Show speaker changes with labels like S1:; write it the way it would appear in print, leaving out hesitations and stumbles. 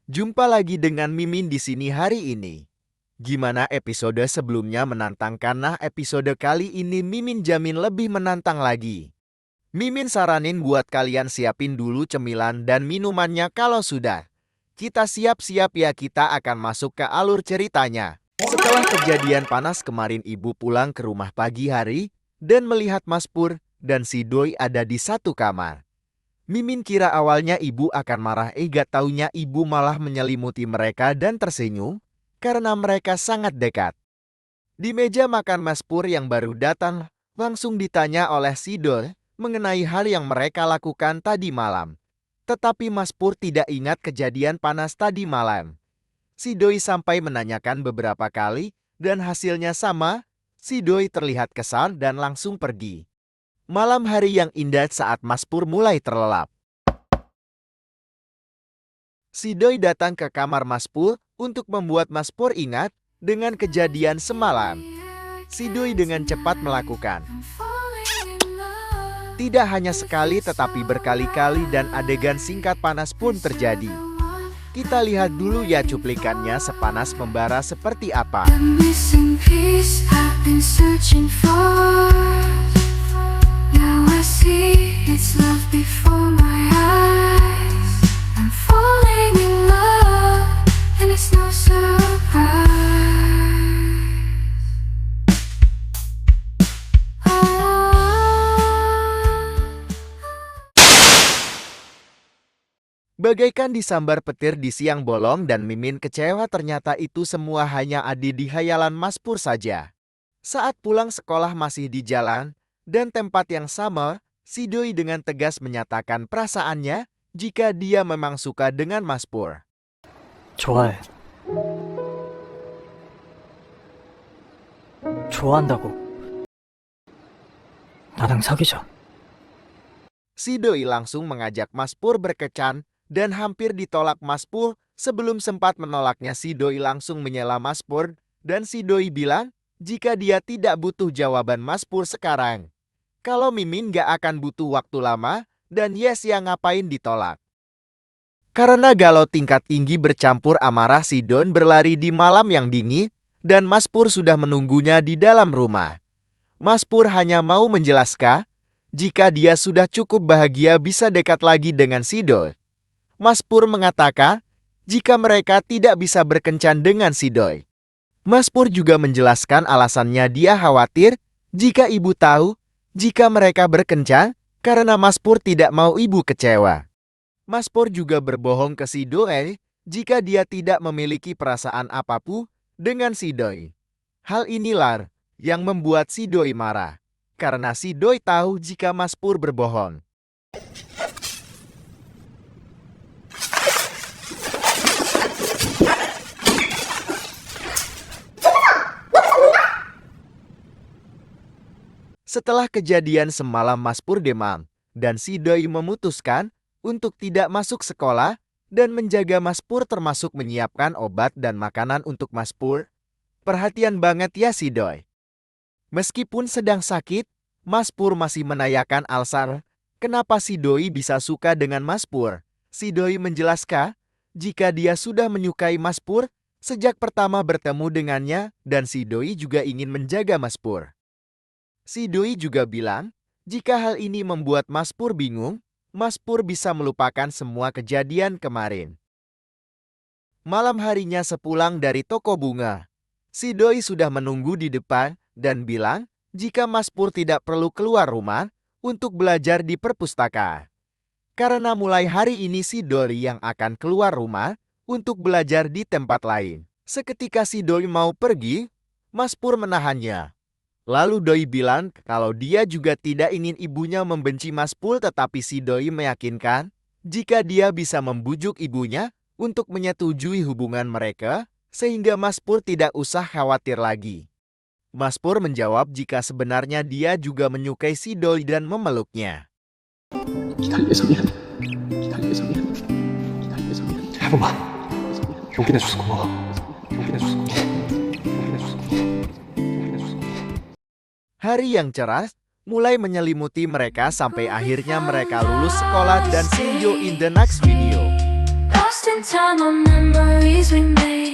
S1: Jumpa lagi dengan Mimin di sini hari ini. Gimana episode sebelumnya menantangkan? Nah, episode kali ini Mimin jamin lebih menantang lagi. Mimin saranin buat kalian siapin dulu cemilan dan minumannya kalau sudah. Kita siap-siap ya, kita akan masuk ke alur ceritanya. Setelah kejadian panas kemarin, ibu pulang ke rumah pagi hari dan melihat Mas Pur dan si Doi ada di satu kamar. Mimin kira awalnya ibu akan marah, gak taunya ibu malah menyelimuti mereka dan tersenyum karena mereka sangat dekat. Di meja makan Mas Pur yang baru datang, langsung ditanya oleh si Doi mengenai hal yang mereka lakukan tadi malam. Tetapi Mas Pur tidak ingat kejadian panas tadi malam. Si Doi sampai menanyakan beberapa kali dan hasilnya sama, si Doi terlihat kesal dan langsung pergi. Malam hari yang indah saat Mas Pur mulai terlelap. Si Doi datang ke kamar Mas Pur untuk membuat Mas Pur ingat dengan kejadian semalam. Si Doi dengan cepat melakukan. Tidak hanya sekali tetapi berkali-kali dan adegan singkat panas pun terjadi. Kita lihat dulu ya cuplikannya sepanas membara seperti apa. Bagaikan disambar petir di siang bolong dan Mimin kecewa ternyata itu semua hanya ada di hayalan Mas Pur saja. Saat pulang sekolah masih di jalan dan tempat yang sama, si Doi dengan tegas menyatakan perasaannya jika dia memang suka dengan Mas Pur.
S2: 좋아해. 좋아한다고. 나랑 사귀자.
S1: Si Doi langsung mengajak Mas Pur berkencan dan hampir ditolak Mas Pur. Sebelum sempat menolaknya, si Doi langsung menyela Mas Pur dan si Doi bilang jika dia tidak butuh jawaban Mas Pur sekarang. Kalau Mimin gak akan butuh waktu lama dan yes ya ngapain ditolak. Karena galau tingkat tinggi bercampur amarah, si Don berlari di malam yang dingin dan Mas Pur sudah menunggunya di dalam rumah. Mas Pur hanya mau menjelaskan jika dia sudah cukup bahagia bisa dekat lagi dengan si Doi. Mas Pur mengatakan jika mereka tidak bisa berkencan dengan si Doi. Mas Pur juga menjelaskan alasannya, dia khawatir jika ibu tahu jika mereka berkencan karena Mas Pur tidak mau ibu kecewa. Mas Pur juga berbohong ke si Doi jika dia tidak memiliki perasaan apapun dengan si Doi. Hal inilah yang membuat si Doi marah, karena si Doi tahu jika Mas Pur berbohong. Setelah kejadian semalam, Mas Pur demam dan si Doi memutuskan untuk tidak masuk sekolah dan menjaga Mas Pur, termasuk menyiapkan obat dan makanan untuk Mas Pur. Perhatian banget ya si Doi. Meskipun sedang sakit, Mas Pur masih menanyakan alasan kenapa si Doi bisa suka dengan Mas Pur. Si Doi menjelaskan jika dia sudah menyukai Mas Pur sejak pertama bertemu dengannya dan si Doi juga ingin menjaga Mas Pur. Si Doi juga bilang jika hal ini membuat Mas Pur bingung, Mas Pur bisa melupakan semua kejadian kemarin. Malam harinya sepulang dari toko bunga, si Doi sudah menunggu di depan dan bilang jika Mas Pur tidak perlu keluar rumah untuk belajar di perpustakaan. Karena mulai hari ini si Doi yang akan keluar rumah untuk belajar di tempat lain. Seketika si Doi mau pergi, Mas Pur menahannya. Lalu Doi bilang kalau dia juga tidak ingin ibunya membenci Mas Pur, tetapi si Doi meyakinkan jika dia bisa membujuk ibunya untuk menyetujui hubungan mereka sehingga Mas Pur tidak usah khawatir lagi. Mas Pur menjawab jika sebenarnya dia juga menyukai si Doi dan memeluknya.
S2: 기다리게 미안. 기다리게 미안. 기다리게 미안. 해봐봐. 용기 내줘서 고마워. 용기 내줘서 고마워. 용기 내줘서 고마워. 용기 내줘서 고마워.
S1: Hari yang cerah mulai menyelimuti mereka sampai akhirnya mereka lulus sekolah dan see you in the next video.
S3: Lost in time on memories we made.